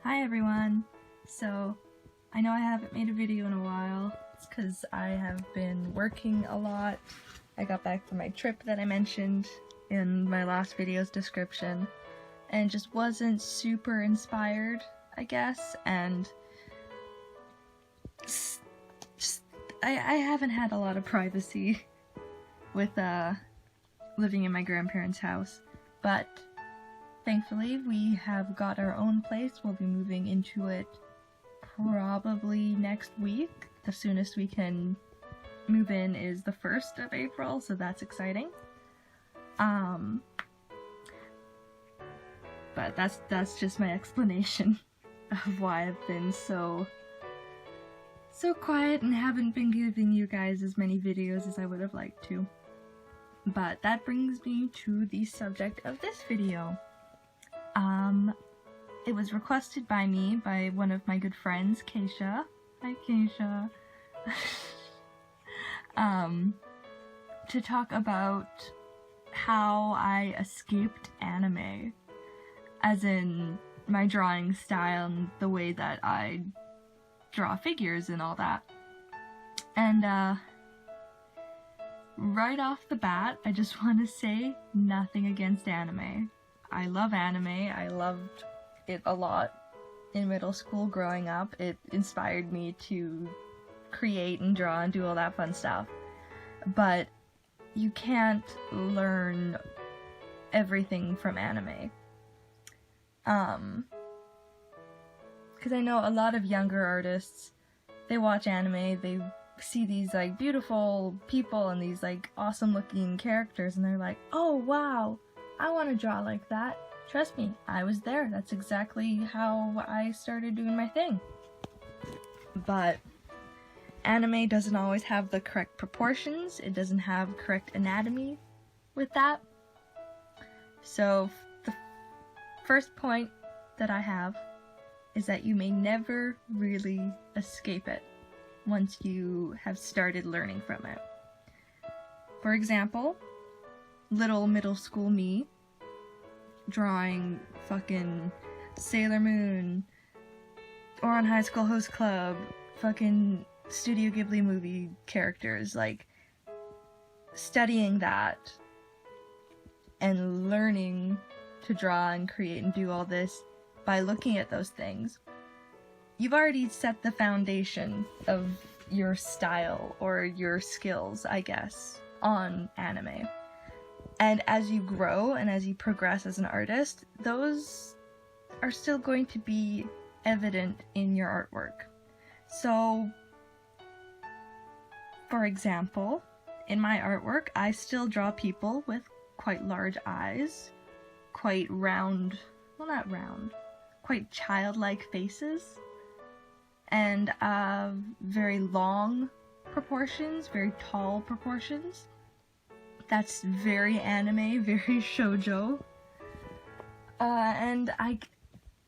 Hi everyone! So, I know I haven't made a video in a while. It's because I have been working a lot. I got back from my trip that I mentioned in my last video's description, and just wasn't super inspired, I guess, and I haven't had a lot of privacy with living in my grandparents' house, but thankfully, we have got our own place. We'll be moving into it probably next week. The soonest we can move in is the 1st of April, so that's exciting. But that's just my explanation of why I've been so quiet and haven't been giving you guys as many videos as I would have liked to. But that brings me to the subject of this video. It was requested by me by one of my good friends, Kaysha. Hi, Kaysha. To talk about how I escaped anime, as in my drawing style and the way that I draw figures and all that. And, right off the bat, I just want to say nothing against anime. I love anime. I loved it a lot in middle school growing up. It inspired me to create and draw and do all that fun stuff. But you can't learn everything from anime. Because I know a lot of younger artists, they watch anime, they see these like beautiful people and these like awesome looking characters, and they're like, oh wow, I want to draw like that. Trust me, I was there. That's exactly how I started doing my thing. But anime doesn't always have the correct proportions. It doesn't have correct anatomy with that. So the first point that I have is that you may never really escape it once you have started learning from it. For example, little middle school me drawing fucking Sailor Moon, or on High School Host Club, fucking Studio Ghibli movie characters, like studying that and learning to draw and create and do all this by looking at those things. You've already set the foundation of your style or your skills, I guess, on anime. And as you grow and as you progress as an artist, those are still going to be evident in your artwork. So, for example, in my artwork, I still draw people with quite large eyes, quite round, well, not round, quite childlike faces, and very long proportions, very tall proportions. That's very anime, very shoujo. And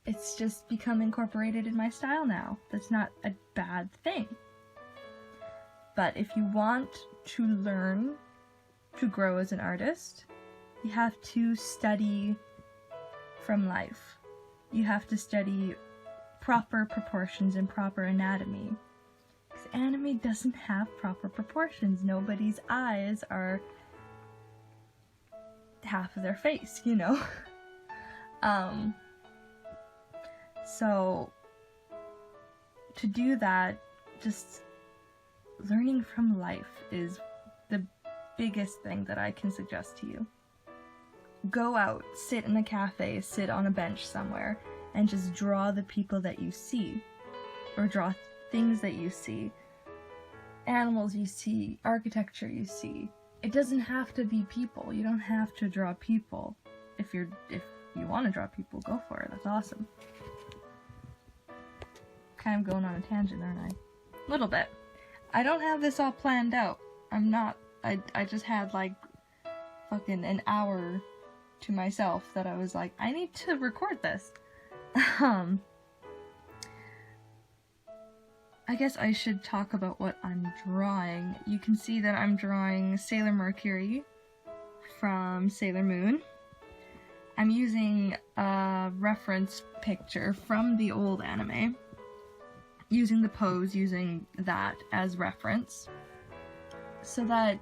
it's just become incorporated in my style now. That's not a bad thing. But if you want to learn to grow as an artist, you have to study from life. You have to study proper proportions and proper anatomy. Because anime doesn't have proper proportions. Nobody's eyes are half of their face, you know? So to do that, just learning from life is the biggest thing that I can suggest to you. Go out, sit in a cafe, sit on a bench somewhere, and just draw the people that you see, or draw things that you see, animals you see, architecture you see. It doesn't have to be people. You don't have to draw people. If you want to draw people, go for it. That's awesome. Kind of going on a tangent, aren't I? A little bit. I don't have this all planned out. I just had like fucking an hour to myself that I was like, I need to record this. I guess I should talk about what I'm drawing. You can see that I'm drawing Sailor Mercury from Sailor Moon. I'm using a reference picture from the old anime, using the pose, using that as reference, so that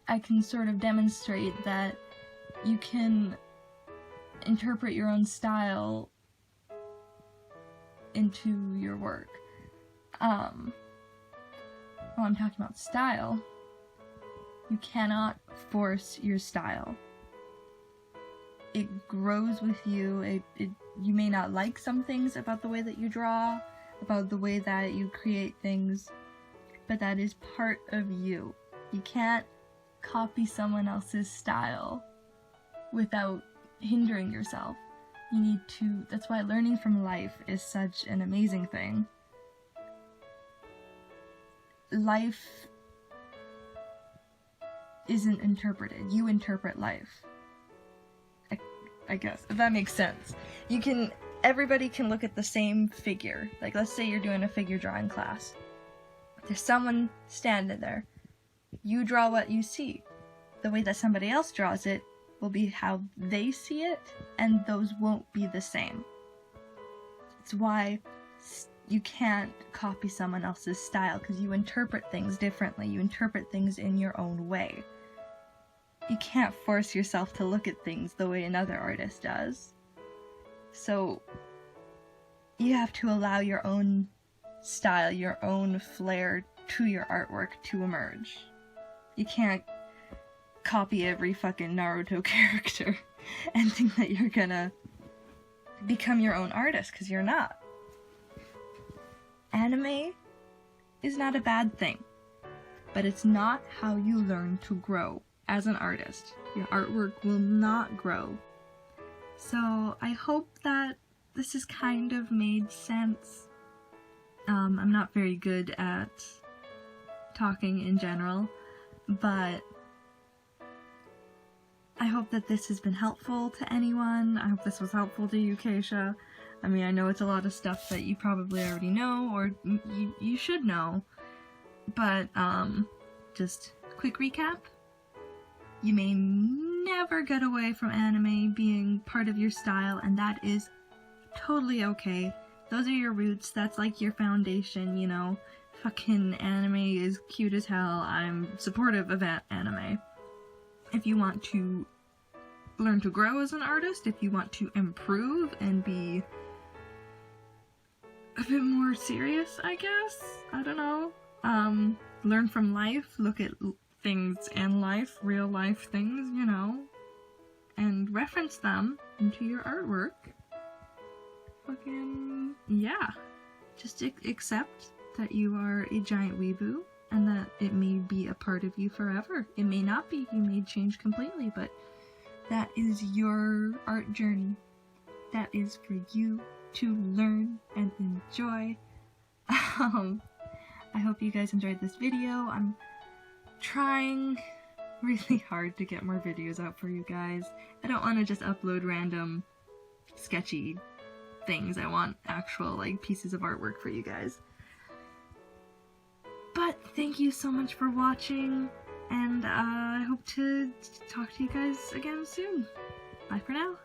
I can sort of demonstrate that you can interpret your own style into your work. While I'm talking about style, you cannot force your style. It grows with you. You may not like some things about the way that you draw, about the way that you create things, but that is part of you. You can't copy someone else's style without hindering yourself. You need to, that's why learning from life is such an amazing thing. Life isn't interpreted. You interpret life. I guess, if that makes sense. Everybody can look at the same figure. Like, let's say you're doing a figure drawing class. There's someone standing there. You draw what you see. The way that somebody else draws it will be how they see it, and those won't be the same. It's why you can't copy someone else's style, because you interpret things differently. You interpret things in your own way. You can't force yourself to look at things the way another artist does. So you have to allow your own style, your own flair to your artwork to emerge. You can't copy every fucking Naruto character and think that you're gonna become your own artist, because you're not. Anime is not a bad thing, but it's not how you learn to grow as an artist. Your artwork will not grow. So I hope that this has kind of made sense. I'm not very good at talking in general, but I hope that this has been helpful to anyone. I hope this was helpful to you, Kaysha. I mean, I know it's a lot of stuff that you probably already know, or you should know, but just quick recap. You may never get away from anime being part of your style, and that is totally okay. Those are your roots, that's like your foundation, you know. Fucking anime is cute as hell. I'm supportive of anime. If you want to learn to grow as an artist, if you want to improve and be a bit more serious, I guess, I don't know. Learn from life, look at things in life, real life things, you know, and reference them into your artwork. Fucking, yeah. Just accept that you are a giant weeboo, and that it may be a part of you forever. It may not be, you may change completely, but that is your art journey. That is for you to learn and enjoy. I hope you guys enjoyed this video. I'm trying really hard to get more videos out for you guys. I don't want to just upload random sketchy things. I want actual, like, pieces of artwork for you guys. But thank you so much for watching, and I hope to talk to you guys again soon. Bye for now.